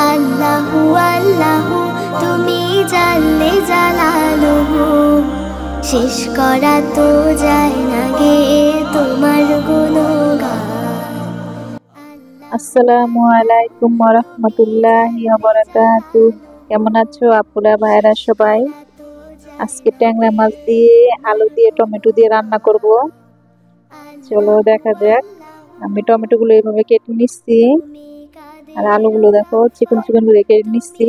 আল্লাহু আল্লাহু তুমি জানলে জালালুহু, শেষ করা তো যায় না গে তোমার গুণগান। আসসালামু আলাইকুম ওয়া রাহমাতুল্লাহি ওয়া বারাকাতুহু। কেমন আছো আপুরা ভাইরা সবাই? আজকে ট্যাংরা মাছ দিয়ে আলু দিয়ে টমেটো দিয়ে রান্না করব। চলো দেখা যাক। আমি টমেটোগুলো এইভাবে কেটে নিচ্ছি আর আলুগুলো দেখো চিকন চিকন করে কেটে নিচ্ছি।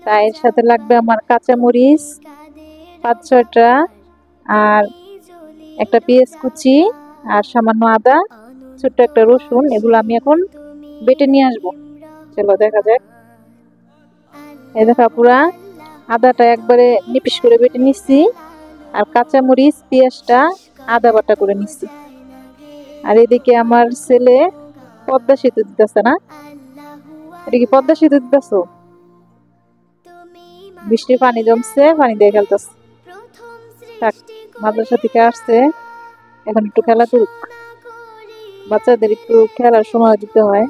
তাই এর সাথে লাগবে আমার কাঁচামরিচ 5-6টা আর একটা পেঁয়াজ কুচি আর সামান্য আদা, ছোট্ট একটা রসুন। এগুলো আমি এখন বেটে নিয়ে আসবো। চলো দেখা যাক। এই দেখো পুরা আদাটা একবারে নিপিস করে বেটে নিচ্ছি আর কাঁচামরিচ পেঁয়াজটা আদা বাটা করে নিচ্ছি। আর এদিকে আমার ছেলে পদ্মা সেতু দিতেছে না, এটা কি পদ্মা সেতু দিতেছ? বৃষ্টির পানি জমছে, পানি দিয়ে খেলতেছে। মাদ্রাসা থেকে আসছে, এখন একটু খেলা করুক। বাচ্চাদের একটু খেলার সময় দিতে হয়।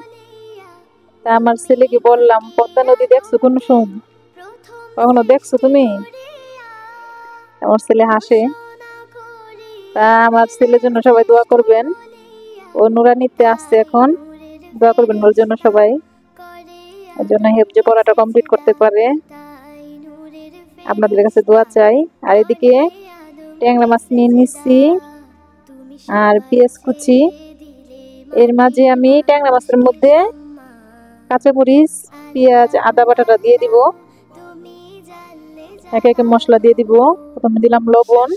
তা আমার ছেলেকে বললাম পদ্মা নদী দেখছো কোন সময়? কখনো দেখছো তুমি? আমার ছেলে হাসে। তা আমার ছেলের জন্য সবাই দোয়া করবেন। ও নুরানিতে আসছে, এখন দোয়া করবেন ওর জন্য সবাই, ওর জন্য হেফজে পড়াটা কমপ্লিট করতে পারে। আপনাদের কাছে দোয়া চাই। আর এদিকে ট্যাংরা মাছ নিয়ে নিচ্ছি আর পেঁয়াজ কুচি। এর মাঝে আমি ট্যাংরা মাছের মধ্যে কাঁচামরিচ পেঁয়াজ আদা বাটাটা দিয়ে দিব। একে একে মশলা দিয়ে দিব। প্রথমে দিলাম লবণ,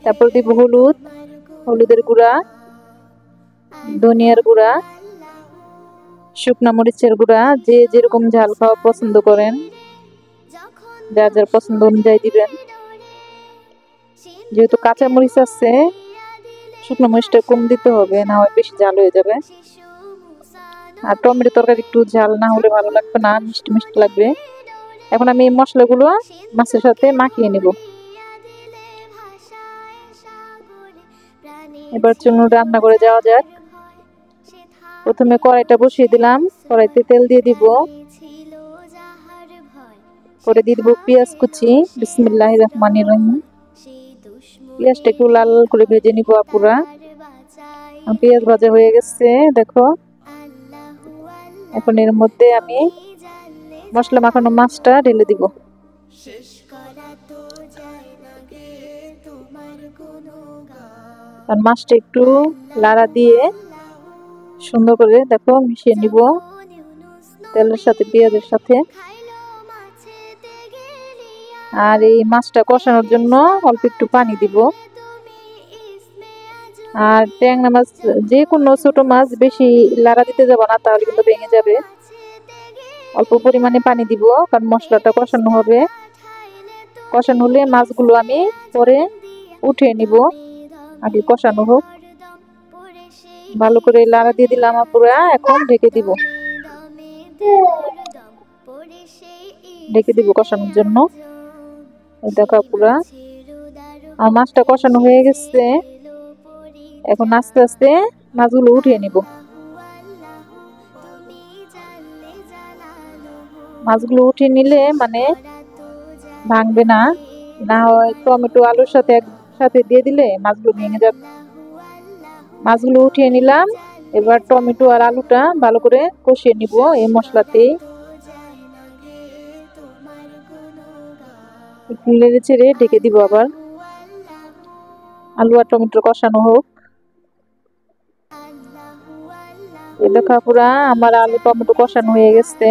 তারপর দিব হলুদ, হলুদের গুঁড়া, ধনিয়ার গুঁড়া, শুকনা মরিচের গুঁড়া। যে যেরকম ঝাল খাওয়া পছন্দ করেন, যার যার পছন্দ অনুযায়ী দিবেন। যেহেতু কাঁচা মরিচ আছে, শুকনো মরিচটা কম দিতে হবে, না হয় বেশি ঝাল হয়ে যাবে। আর টমেটো তরকারি একটু ঝাল না হলে ভালো লাগবে না, মিষ্টি মিষ্টি লাগবে। এখন আমি এই মশলাগুলো মাছের সাথে মাখিয়ে নিব। এবার চলুন রান্না করে যাওয়া যাক। প্রথমে কড়াইটা বসিয়ে দিলাম, কড়াইতে তেল দিয়ে দিব, পরে দিয়ে দিব পেঁয়াজ কুচি। বিসমিল্লাহির রহমানির রহিম। পেঁয়াজটা একটু লাল করে ভেজে নিব আপুরা। পেঁয়াজ ভাজা হয়ে গেছে দেখো। এখন এর মধ্যে আমি মশলা মাখানো মাছটা ঢেলে দিব। আর মাছটা একটু লাড়া দিয়ে সুন্দর করে দেখো মিশিয়ে নিব তেলের সাথে, পেঁয়াজের সাথে। আর এই মাছটা কষানোর জন্য অল্প একটু পানি দিব। আর ট্যাংরা মাছ যে কোনো ছোট মাছ বেশি লাড়া দিতে যাব না, তাহলে কিন্তু ভেঙে যাবে। অল্প পরিমাণে পানি দিব, কারণ মশলাটা কষানো হবে। কষানো হলে মাছগুলো আমি পরে উঠিয়ে নিব, আগে কষানো হোক। ভালো করে লাড়া দিয়ে দিলাম পুরা। এখন ঢেকে দিব, ঢেকে দিব কষানোর জন্য। দেখো পুরা আমার মাছটা কষানো হয়ে গেছে। এখন আস্তে আস্তে মাছগুলো উঠিয়ে নিব। মাছগুলো উঠিয়ে নিলে মানে ভাঙবে না, না হয় টমেটো আলুর সাথে একসাথে দিয়ে দিলে মাছগুলো ভেঙে যাবে। মাছগুলো উঠিয়ে নিলাম। এবার টমেটো আর আলুটা ভালো করে কষিয়ে নিব এই মশলাতে। একটু নেড়ে চেড়ে ঢেকে দিব। আবার আলু আর টমেটো কষানো হোক। এই দেখো পুরা আমার আলু টমেটো কষানো হয়ে গেছে।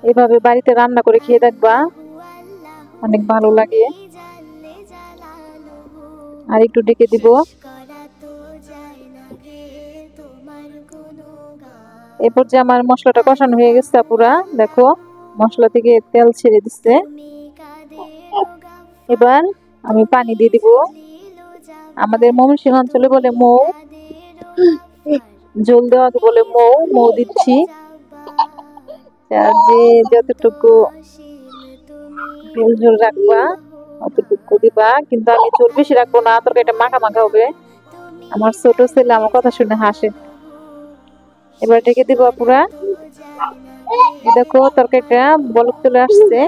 এভাবে বাড়িতে রান্না করে খেয়ে দেখবা, অনেক ভালো লাগে। আর একটু ঢেকে দিব। এরপর যে আমার মশলাটা কষানো হয়ে গেছে পুরা, দেখো মশলা থেকে তেল ছেড়ে দিচ্ছে। এবার আমি পানি দিয়ে দিব। আমাদের ময়মনসিংহ অঞ্চলে বলে মৌ, ঝোল দেওয়াকে বলে মৌ। মৌ দিচ্ছি। যে যতটুকু ঝোল ঝোল রাখবা অতটুকু দিবা, কিন্তু আমি ঝোল বেশি রাখবো না, তরকারিটা মাখা মাখা হবে। আমার ছোট ছেলে আমার কথা শুনে হাসে। এবার ঢেকে দিব পুরা। এই দেখো তরকারিটা বলক চলে আসছে,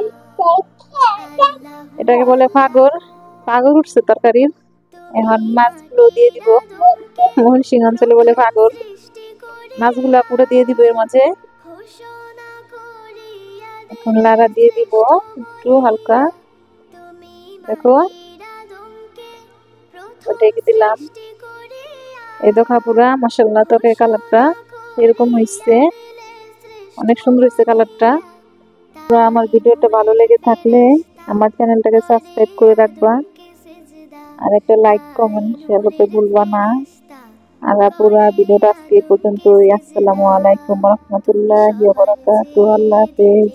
এটাকে বলে পাগর। পাগর উঠছে তরকারির। এখন মাছগুলো দিয়ে দিব, ময়মনসিংহ অঞ্চলে বলে পাগর। মাছগুলা পুরো দিয়ে দিব এর মাঝে। এখন লাড়া দিয়ে দিব একটু হালকা, দেখো ঢেকে দিলাম। এই দেখো পুরা মাশাআল্লাহ তরকারি কালারটা এরকম হয়েছে, অনেক সুন্দর হয়েছে কালারটা। আমার ভিডিওটা ভালো লেগে থাকলে আমার চ্যানেলটাকে সাবস্ক্রাইব করে রাখবা, আর একটা লাইক কমেন্ট শেয়ার করতে ভুলবা না। আর পুরা ভিডিওটা আজকে এই পর্যন্তই। আসসালামু আলাইকুম ওয়া রাহমাতুল্লাহি ওয়া বারাকাতুহু। আল্লাহ হাফেজ।